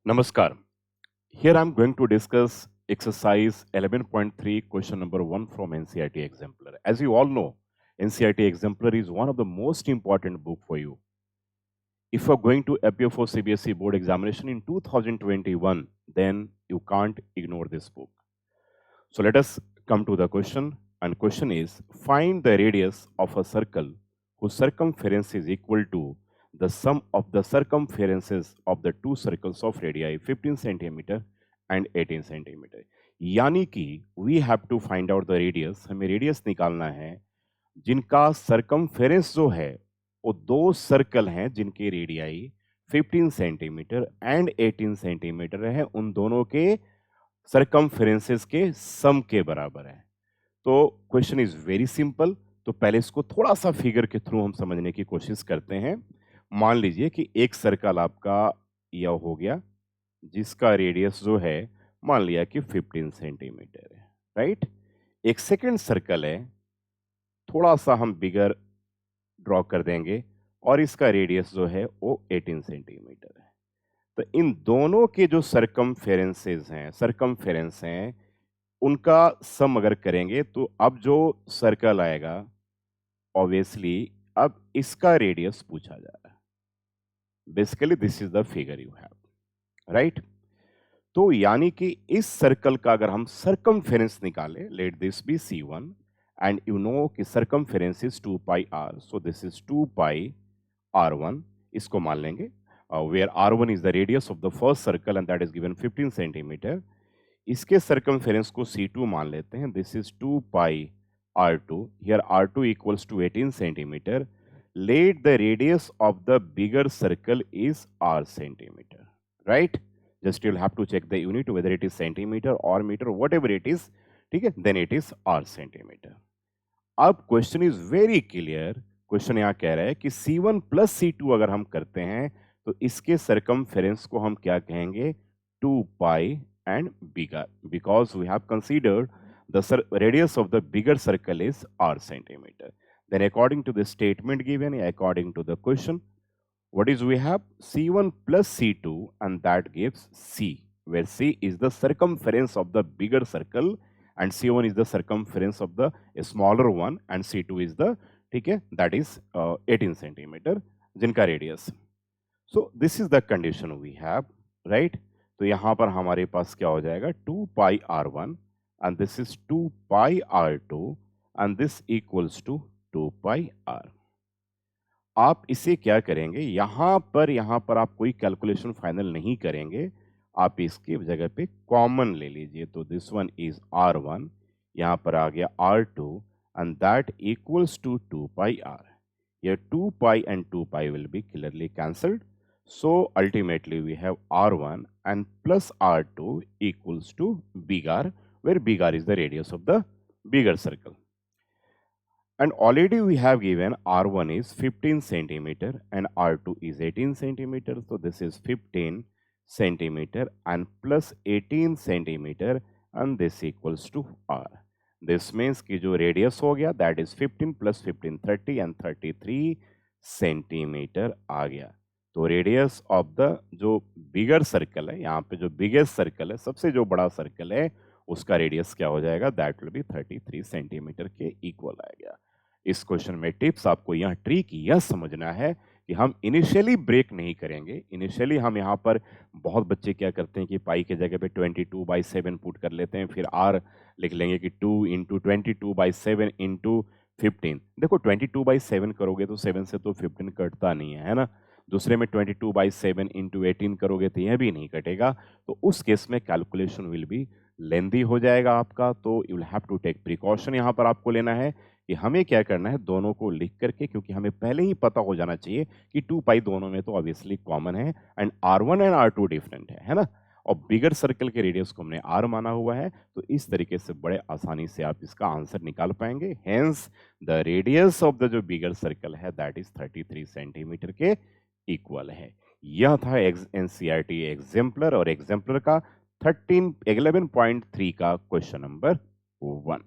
Namaskar. Here I am going to discuss exercise 11.3 question number 1 from NCERT Exemplar. As you all know, NCERT Exemplar is one of the most important book for you. If you are going to appear for CBSE board examination in 2021, then you can't ignore this book. So let us come to the question, and question is, find the radius of a circle whose circumference is equal to the sum of the circumferences of the two circles of radii 15 centimeter and 18 centimeter. यानी कि we have to find out the radius, हमें radius निकालना है जिनका circumference जो है वो दो सर्कल हैं जिनके रेडियाई 15 सेंटीमीटर एंड 18 सेंटीमीटर है, उन दोनों के सर्कमफेरेंसेस के सम के बराबर है। तो क्वेश्चन इज वेरी सिंपल। तो पहले इसको थोड़ा सा फिगर के थ्रू हम समझने की कोशिश करते हैं। मान लीजिए कि एक सर्कल आपका यह हो गया जिसका रेडियस जो है मान लिया कि 15 सेंटीमीटर है, राइट। एक सेकंड सर्कल है, थोड़ा सा हम बिगर ड्रॉ कर देंगे और इसका रेडियस जो है वो 18 सेंटीमीटर है। तो इन दोनों के जो सर्कमफेरेंस हैं उनका सम अगर करेंगे तो अब जो सर्कल आएगा ऑब्वियसली अब इसका रेडियस पूछा जा रहा है। Basically this is the figure you have, right. तो यानी कि इस सर्कल का अगर हम सर्कमफेरेंस निकालें, let this be C1 and you know कि circumference is 2 pi r, so this is 2 pi r1, इसको मान लेंगे where r1 is the radius of the first circle and that is given 15 centimeter. इसके circumference को C2 मान लेते हैं, this is 2 pi r2, here r2 equals to 18 centimeter. Let the radius of the bigger circle is r centimeter, right? Just you'll have to check the unit whether it is centimeter or meter, whatever it is, ठीक है, then it is r centimeter. अब question is very clear. Question यहाँ कह रहा है कि C1 plus C2 अगर हम करते हैं तो इसके सर्कमफेरेंस को हम क्या कहेंगे, 2 pi and bigger, because we have considered the radius of the bigger circle is r centimetre. Then according to the statement given, according to the question, what is we have C1 plus C2 and that gives C, where C is the circumference of the bigger circle and C1 is the circumference of the smaller one and C2 is the, ठीक है, that is 18 centimeter जिनका radius. So this is the condition we have, right. तो यहाँ पर हमारे पास क्या हो जाएगा, 2 pi r1 and this is 2 pi r2 and this equals to 2 pi r। आप इसे क्या करेंगे, यहाँ पर आप कोई कैलकुलेशन फाइनल नहीं करेंगे, आप इसके जगह पे कॉमन ले लीजिए। तो दिस वन इज r1, यहाँ पर आ गया r2 and that equals to 2 pi r। ये 2 pi and 2 pi will be clearly cancelled, so ultimately we have r1 and plus r2 equals to big R, where big R is the radius of the bigger circle. And already we have given r1 is 15 centimeter and r2 is 18 centimeter. So this is 15 centimeter and plus 18 centimeter and this equals to r. This means कि जो radius हो गया that is 15 plus 15 30 and 33 centimeter आ गया। तो radius of the जो बिगर circle है, यहाँ पे जो बिगेस्ट सर्कल है, सबसे जो बड़ा सर्कल है, उसका रेडियस क्या हो जाएगा, दैट विल बी 33 सेंटीमीटर के इक्वल आएगा। इस क्वेश्चन में टिप्स आपको यहाँ ट्रिक यह समझना है कि हम इनिशियली ब्रेक नहीं करेंगे। इनिशियली हम यहाँ पर बहुत बच्चे क्या करते हैं कि पाई के जगह पे 22/7 पुट कर लेते हैं, फिर आर लिख लेंगे कि 2 इंटू 22/7 इंटू 15। देखो 22/7 करोगे तो 7 से तो 15 कटता नहीं है ना। दूसरे में 22/7 इंटू 18 करोगे तो यह भी नहीं कटेगा। तो उस केस में कैलकुलेशन विल बी लेंदी हो जाएगा आपका। तो you will have to take precaution. यहाँ पर आपको लेना है कि हमें क्या करना है, दोनों को लिख करके, क्योंकि हमें पहले ही पता हो जाना चाहिए कि 2 पाई दोनों में तो ऑब्वियसली कॉमन है and r1 and r2 different है ना। और बिगर सर्कल के रेडियस को हमने r माना हुआ है, तो इस तरीके से बड़े आसानी से आप इसका आंसर निकाल पाएंगे। Hence the radius of the जो बिगर सर्कल है दैट इज 33 सेंटीमीटर के इक्वल है। यह था NCERT एग्जाम्पलर और एग्जाम्पलर का 11.3 का क्वेश्चन नंबर 1।